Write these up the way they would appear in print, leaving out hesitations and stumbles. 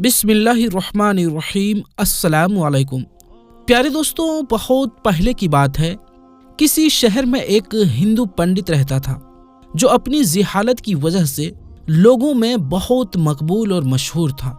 बिस्मिल्लाहिर्रहमानिर्रहीम। अस्सलाम वालेकुम। प्यारे दोस्तों, बहुत पहले की बात है। किसी शहर में एक हिंदू पंडित रहता था जो अपनी जिहालत की वजह से लोगों में बहुत मकबूल और मशहूर था।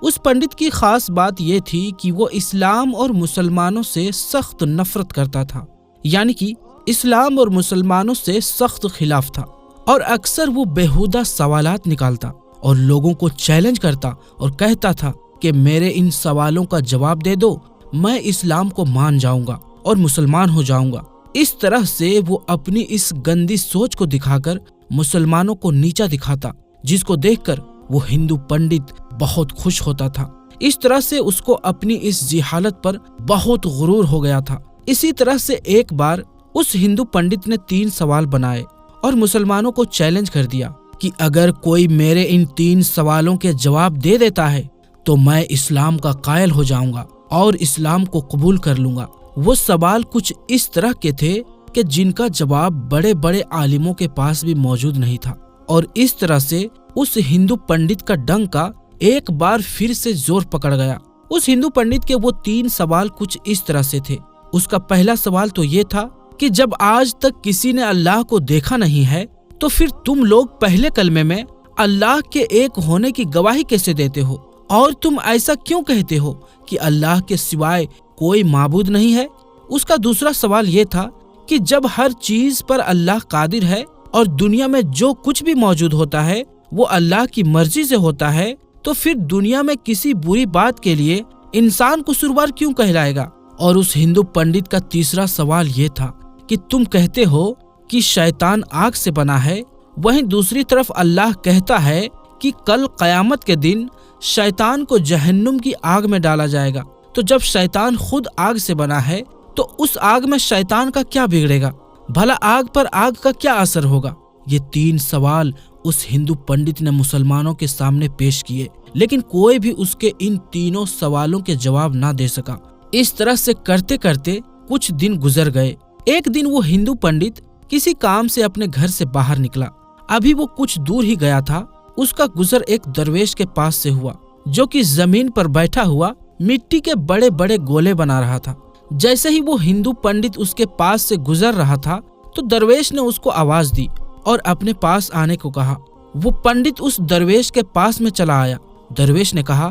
उस पंडित की खास बात यह थी कि वो इस्लाम और मुसलमानों से सख्त नफरत करता था, यानी कि इस्लाम और मुसलमानों से सख्त खिलाफ था। और अक्सर वो बेहुदा सवालात निकालता और लोगों को चैलेंज करता और कहता था कि मेरे इन सवालों का जवाब दे दो, मैं इस्लाम को मान जाऊंगा और मुसलमान हो जाऊंगा। इस तरह से वो अपनी इस गंदी सोच को दिखाकर मुसलमानों को नीचा दिखाता, जिसको देखकर वो हिंदू पंडित बहुत खुश होता था। इस तरह से उसको अपनी इस जिहालत पर बहुत गुरूर हो गया था। इसी तरह से एक बार उस हिंदू पंडित ने 3 सवाल बनाए और मुसलमानों को चैलेंज कर दिया कि अगर कोई मेरे इन 3 सवालों के जवाब दे देता है तो मैं इस्लाम का कायल हो जाऊंगा और इस्लाम को कबूल कर लूंगा। वो सवाल कुछ इस तरह के थे कि जिनका जवाब बड़े बड़े आलिमों के पास भी मौजूद नहीं था। और इस तरह से उस हिंदू पंडित का डंका एक बार फिर से जोर पकड़ गया। उस हिंदू पंडित के वो 3 सवाल कुछ इस तरह से थे। उसका पहला सवाल तो ये था कि जब आज तक किसी ने अल्लाह को देखा नहीं है तो फिर तुम लोग पहले कलमे में अल्लाह के एक होने की गवाही कैसे देते हो, और तुम ऐसा क्यों कहते हो कि अल्लाह के सिवाय कोई माबूद नहीं है। उसका दूसरा सवाल ये था कि जब हर चीज पर अल्लाह कादिर है और दुनिया में जो कुछ भी मौजूद होता है वो अल्लाह की मर्जी से होता है, तो फिर दुनिया में किसी बुरी बात के लिए इंसान कसूरवार क्यों कहलाएगा। और उस हिंदू पंडित का तीसरा सवाल ये था कि तुम कहते हो कि शैतान आग से बना है, वहीं दूसरी तरफ अल्लाह कहता है कि कल कयामत के दिन शैतान को जहन्नुम की आग में डाला जाएगा। तो जब शैतान खुद आग से बना है तो उस आग में शैतान का क्या बिगड़ेगा, भला आग पर आग का क्या असर होगा। ये 3 सवाल उस हिंदू पंडित ने मुसलमानों के सामने पेश किए, लेकिन कोई भी उसके इन तीनों सवालों के जवाब ना दे सका। इस तरह से करते करते कुछ दिन गुजर गए। एक दिन वो हिंदू पंडित किसी काम से अपने घर से बाहर निकला। अभी वो कुछ दूर ही गया था, उसका गुजर एक दरवेश के पास से हुआ जो कि जमीन पर बैठा हुआ मिट्टी के बड़े बड़े गोले बना रहा था। जैसे ही वो हिंदू पंडित उसके पास से गुजर रहा था तो दरवेश ने उसको आवाज दी और अपने पास आने को कहा। वो पंडित उस दरवेश के पास में चला आया। दरवेश ने कहा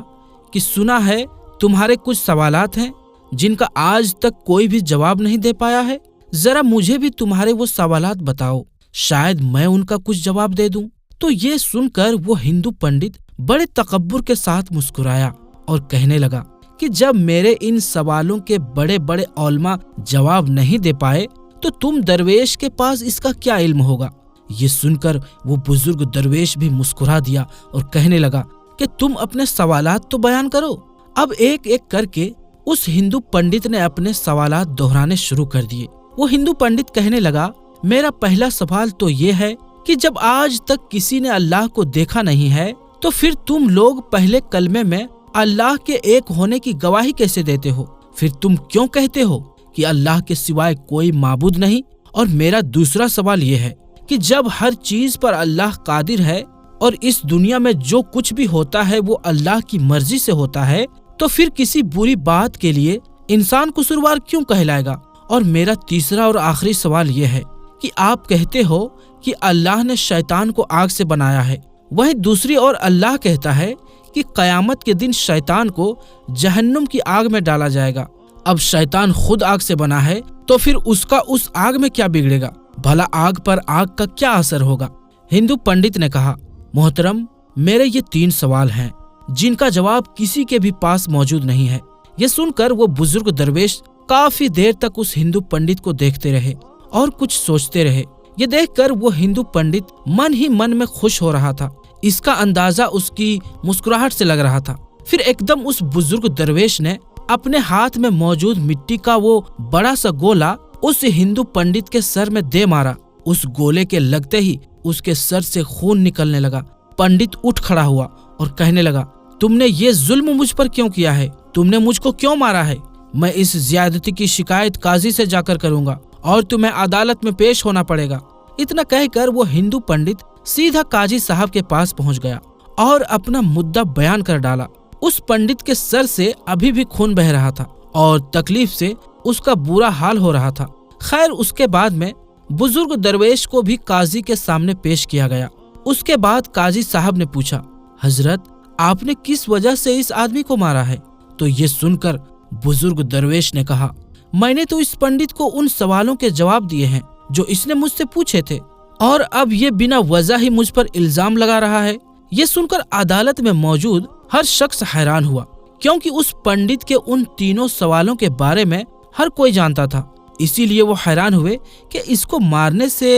कि सुना है तुम्हारे कुछ सवालात हैं जिनका आज तक कोई भी जवाब नहीं दे पाया है, जरा मुझे भी तुम्हारे वो सवालात बताओ, शायद मैं उनका कुछ जवाब दे दूं। तो ये सुनकर वो हिंदू पंडित बड़े तकब्बुर के साथ मुस्कुराया और कहने लगा कि जब मेरे इन सवालों के बड़े बड़े औलमा जवाब नहीं दे पाए तो तुम दरवेश के पास इसका क्या इल्म होगा। ये सुनकर वो बुजुर्ग दरवेश भी मुस्कुरा दिया और कहने लगा कि तुम अपने सवालात तो बयान करो। अब एक एक करके उस हिंदू पंडित ने अपने सवालात दोहराने शुरू कर दिए। वो हिंदू पंडित कहने लगा, मेरा पहला सवाल तो ये है कि जब आज तक किसी ने अल्लाह को देखा नहीं है तो फिर तुम लोग पहले कलमे में अल्लाह के एक होने की गवाही कैसे देते हो। फिर तुम क्यों कहते हो कि अल्लाह के सिवाय कोई माबूद नहीं। और मेरा दूसरा सवाल ये है कि जब हर चीज पर अल्लाह कादिर है और इस दुनिया में जो कुछ भी होता है वो अल्लाह की मर्जी से होता है, तो फिर किसी बुरी बात के लिए इंसान कसूरवार क्यों कहलाएगा। और मेरा तीसरा और आखिरी सवाल यह है कि आप कहते हो कि अल्लाह ने शैतान को आग से बनाया है, वहीं दूसरी ओर अल्लाह कहता है कि कयामत के दिन शैतान को जहन्नुम की आग में डाला जाएगा। अब शैतान खुद आग से बना है तो फिर उसका उस आग में क्या बिगड़ेगा, भला आग पर आग का क्या असर होगा। हिंदू पंडित ने कहा, मोहतरम, मेरे ये 3 सवाल हैं जिनका जवाब किसी के भी पास मौजूद नहीं है। ये सुनकर वो बुजुर्ग दरवेश काफी देर तक उस हिंदू पंडित को देखते रहे और कुछ सोचते रहे। ये देखकर वो हिंदू पंडित मन ही मन में खुश हो रहा था। इसका अंदाजा उसकी मुस्कुराहट से लग रहा था। फिर एकदम उस बुजुर्ग दरवेश ने अपने हाथ में मौजूद मिट्टी का वो बड़ा सा गोला उस हिंदू पंडित के सर में दे मारा। उस गोले के लगते ही उसके सर से खून निकलने लगा। पंडित उठ खड़ा हुआ और कहने लगा, तुमने ये जुल्म मुझ पर क्यों किया है, तुमने मुझको क्यों मारा है। मैं इस ज्यादती की शिकायत काजी से जाकर करूंगा और तुम्हें अदालत में पेश होना पड़ेगा। इतना कहकर वो हिंदू पंडित सीधा काजी साहब के पास पहुंच गया और अपना मुद्दा बयान कर डाला। उस पंडित के सर से अभी भी खून बह रहा था और तकलीफ से उसका बुरा हाल हो रहा था। खैर, उसके बाद में बुजुर्ग दरवेश को भी काजी के सामने पेश किया गया। उसके बाद काजी साहब ने पूछा, हजरत, आपने किस वजह से इस आदमी को मारा है? तो ये सुनकर बुजुर्ग दरवेश ने कहा, मैंने तो इस पंडित को उन सवालों के जवाब दिए हैं जो इसने मुझसे पूछे थे, और अब ये बिना वजह ही मुझ पर इल्जाम लगा रहा है। ये सुनकर अदालत में मौजूद हर शख्स हैरान हुआ, क्योंकि उस पंडित के उन तीनों सवालों के बारे में हर कोई जानता था। इसीलिए वो हैरान हुए कि इसको मारने से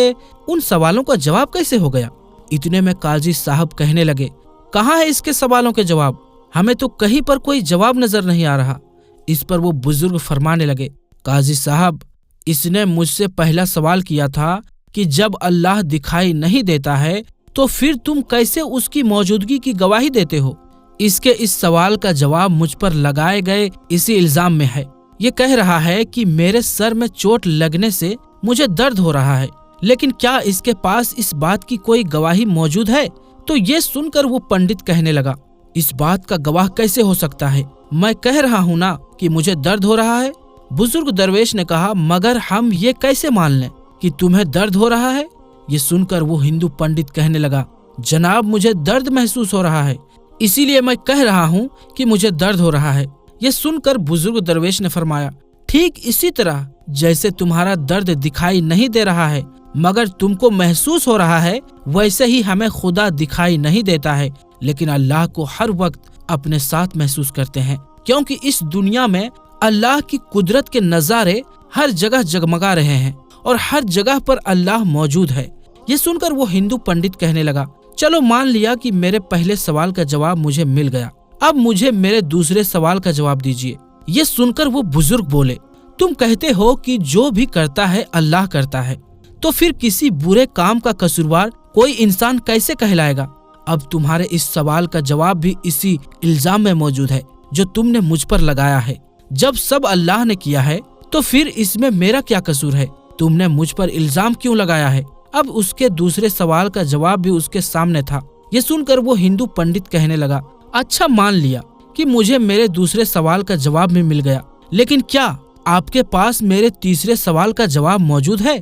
उन सवालों का जवाब कैसे हो गया। इतने में काजी साहब कहने लगे, कहाँ है इसके सवालों के जवाब? हमें तो कहीं पर कोई जवाब नजर नहीं आ रहा। इस पर वो बुजुर्ग फरमाने लगे, काजी साहब, इसने मुझसे पहला सवाल किया था कि जब अल्लाह दिखाई नहीं देता है तो फिर तुम कैसे उसकी मौजूदगी की गवाही देते हो? इसके इस सवाल का जवाब मुझ पर लगाए गए इसी इल्जाम में है। ये कह रहा है कि मेरे सर में चोट लगने से मुझे दर्द हो रहा है, लेकिन क्या इसके पास इस बात की कोई गवाही मौजूद है? तो ये सुनकर वो पंडित कहने लगा, इस बात का गवाह कैसे हो सकता है? मैं कह रहा हूँ ना कि मुझे दर्द हो रहा है। बुजुर्ग दरवेश ने कहा, मगर हम ये कैसे मान लें कि तुम्हें दर्द हो रहा है? ये सुनकर वो हिंदू पंडित कहने लगा, जनाब, मुझे दर्द महसूस हो रहा है, इसीलिए मैं कह रहा हूँ कि मुझे दर्द हो रहा है। ये सुनकर बुजुर्ग दरवेश ने फरमाया, ठीक इसी तरह जैसे तुम्हारा दर्द दिखाई नहीं दे रहा है मगर तुमको महसूस हो रहा है, वैसे ही हमें खुदा दिखाई नहीं देता है, लेकिन अल्लाह को हर वक्त अपने साथ महसूस करते हैं, क्योंकि इस दुनिया में अल्लाह की कुदरत के नजारे हर जगह जगमगा रहे हैं और हर जगह पर अल्लाह मौजूद है। ये सुनकर वो हिंदू पंडित कहने लगा, चलो मान लिया कि मेरे पहले सवाल का जवाब मुझे मिल गया, अब मुझे मेरे दूसरे सवाल का जवाब दीजिए। ये सुनकर वो बुजुर्ग बोले, तुम कहते हो कि जो भी करता है अल्लाह करता है, तो फिर किसी बुरे काम का कसूरवार कोई इंसान कैसे कहलाएगा? अब तुम्हारे इस सवाल का जवाब भी इसी इल्जाम में मौजूद है जो तुमने मुझ पर लगाया है। जब सब अल्लाह ने किया है तो फिर इसमें मेरा क्या कसूर है? तुमने मुझ पर इल्जाम क्यों लगाया है? अब उसके दूसरे सवाल का जवाब भी उसके सामने था। ये सुनकर वो हिंदू पंडित कहने लगा, अच्छा, मान लिया कि मुझे मेरे दूसरे सवाल का जवाब भी मिल गया, लेकिन क्या आपके पास मेरे तीसरे सवाल का जवाब मौजूद है?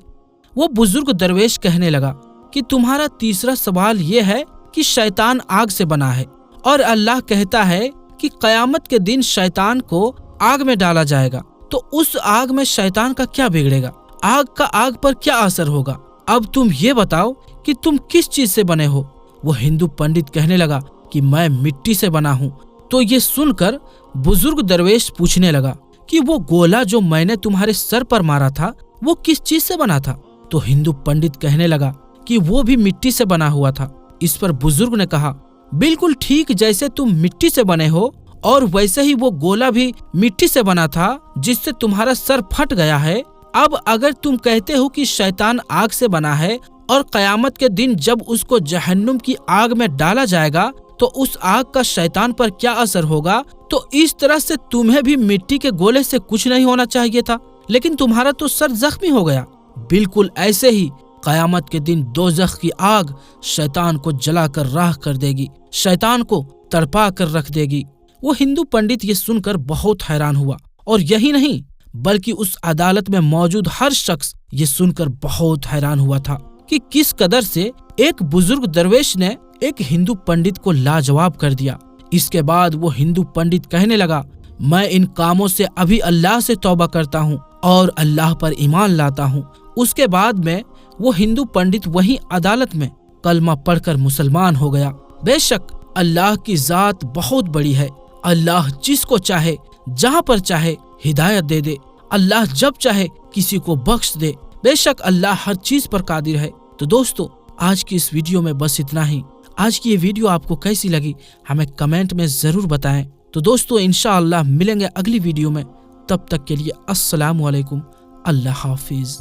वो बुजुर्ग दरवेश कहने लगा कि तुम्हारा तीसरा सवाल ये है कि शैतान आग से बना है और अल्लाह कहता है कि कयामत के दिन शैतान को आग में डाला जाएगा, तो उस आग में शैतान का क्या बिगड़ेगा? आग का आग पर क्या असर होगा? अब तुम ये बताओ कि तुम किस चीज से बने हो? वो हिंदू पंडित कहने लगा कि मैं मिट्टी से बना हूँ। तो ये सुनकर बुजुर्ग दरवेश पूछने लगा कि वो गोला जो मैंने तुम्हारे सर पर मारा था वो किस चीज से बना था? तो हिंदू पंडित कहने लगा कि वो भी मिट्टी से बना हुआ था। इस पर बुजुर्ग ने कहा, बिल्कुल ठीक जैसे तुम मिट्टी से बने हो और वैसे ही वो गोला भी मिट्टी से बना था जिससे तुम्हारा सर फट गया है। अब अगर तुम कहते हो कि शैतान आग से बना है और कयामत के दिन जब उसको जहन्नुम की आग में डाला जाएगा तो उस आग का शैतान पर क्या असर होगा, तो इस तरह से तुम्हें भी मिट्टी के गोले से कुछ नहीं होना चाहिए था, लेकिन तुम्हारा तो सर जख्मी हो गया। बिल्कुल ऐसे ही कयामत के दिन दोज़ख की आग शैतान को जलाकर राख कर देगी, शैतान को तड़पा कर रख देगी। वो हिंदू पंडित ये सुनकर बहुत हैरान हुआ, और यही नहीं बल्कि उस अदालत में मौजूद हर शख्स ये सुनकर बहुत हैरान हुआ था कि किस कदर से एक बुजुर्ग दरवेश ने एक हिंदू पंडित को लाजवाब कर दिया। इसके बाद वो हिंदू पंडित कहने लगा, मैं इन कामों से अभी अल्लाह से तौबा करता हूँ और अल्लाह पर ईमान लाता हूँ। उसके बाद में वो हिंदू पंडित वहीं अदालत में कलमा पढ़कर मुसलमान हो गया। बेशक अल्लाह की जात बहुत बड़ी है। अल्लाह जिसको चाहे जहाँ पर चाहे हिदायत दे दे। अल्लाह जब चाहे किसी को बख्श दे। बेशक अल्लाह हर चीज पर कादिर है। तो दोस्तों, आज की इस वीडियो में बस इतना ही। आज की ये वीडियो आपको कैसी लगी हमें कमेंट में जरूर बताएं। तो दोस्तों, इंशाअल्लाह मिलेंगे अगली वीडियो में। तब तक के लिए अस्सलामु अलैकुम, अल्लाह हाफिज।